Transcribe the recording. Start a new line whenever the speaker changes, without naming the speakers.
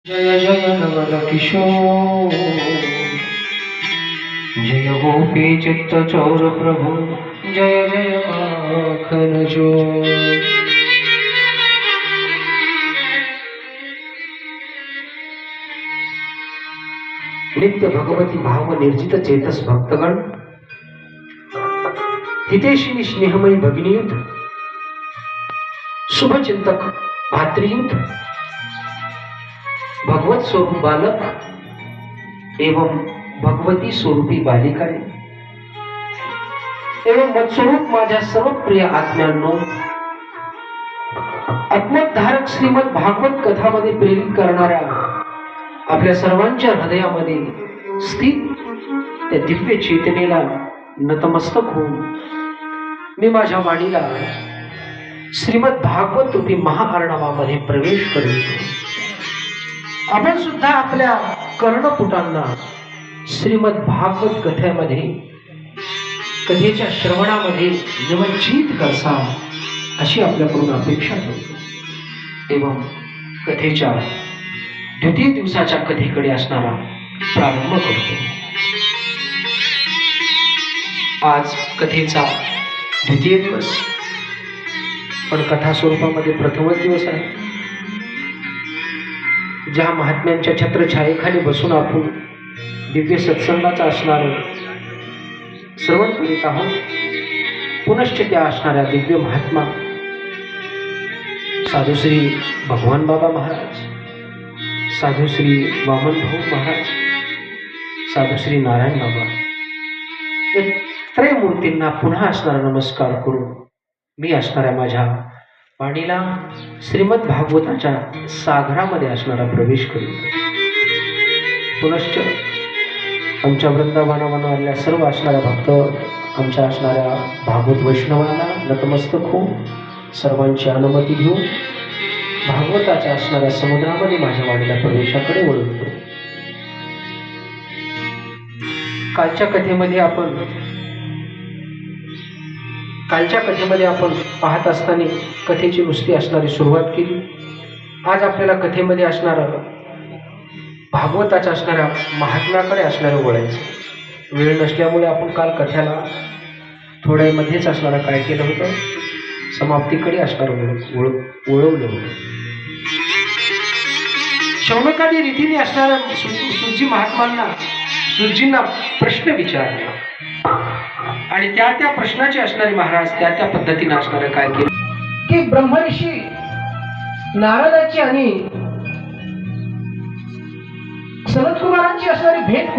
जय जय नवल किशोर, जय गोपी चित्त चौर प्रभु, जय जय माखन चोर। नित्य भगवती भाव निर्जित चेतस भक्तगण, हितेशिनी स्नेहमयी भगिनीयुत, शुभचिंतक भातृयुत, भगवत स्वरूप बालक एवं भगवती स्वरूपी बालिकाए एवं मत्स्वरूप माझ्या सर्व प्रिय आत्म्यांनो, आत्मोद्धारक श्रीमद भागवत कथामध्ये प्रेरित करणाऱ्या आपल्या सर्वांच्या हृदयामध्ये स्थित त्या दिव्य चेतनेला नतमस्तक होऊन मी माझ्या वाणीला श्रीमद भागवत रूपी महाअर्णवामध्ये प्रवेश करीतो। आपण सुद्धा आपल्या कर्णपुटांना श्रीमद भागवत कथेमध्ये कथेच्या श्रवणामध्ये निमज्जित करसा अशी आपल्याकडून अपेक्षा ठेवतो एवं कथेच्या द्वितीय दिवसाच्या कथेकडे असणारा प्रारंभ करतो। आज कथेचा द्वितीय दिवस, पण कथा स्वरूपामध्ये प्रथमच दिवस आहे। ज्या महात्म्यांच्या छत्रछायेखाली बसून आपण दिव्य सत्संगाचा असणार श्रवण करीत आहोत, पुनश्च त्या असणाऱ्या दिव्य महात्मा साधुश्री भगवान बाबा महाराज, साधुश्री वामन भाऊ महाराज, साधुश्री नारायण बाबा या त्रयमूर्तींना पुन्हा असणारा नमस्कार करून मी असणाऱ्या माझ्या वाणीला श्रीमद भागवताच्या सागरामध्ये असणारा प्रवेश करीत। पुनश्च आमच्या वृंदावनावरल्या सर्व असणाऱ्या भक्त, आमच्या असणाऱ्या भागवत वैष्णवांना नतमस्तक होऊन सर्वांची अनुमती घेऊन भागवताच्या असणाऱ्या समुद्रामध्ये माझ्या वाणीला प्रवेशाकडे वळवतो। कालच्या कथेमध्ये आपण पाहत असताना कथेची नुसती असणारी सुरुवात केली। आज आपल्याला कथेमध्ये असणारा भागवताच्या असणाऱ्या महात्म्याकडे असणारं वळायचं। वेळ नसल्यामुळे आपण काल कथेला थोड्या मध्येच असणारा काय केलं होतं, समाप्तीकडे असणारं वळवलं होतं। शौनकादी रीतीने असणाऱ्या सुजी महात्मांना सुजींना प्रश्न विचारला आणि त्या प्रश्नाचे असणारे महाराज त्या पद्धतीने असणारं काय केलं की ब्रह्मर्षी नारदाची आणि सनत कुमारांची असणारी भेट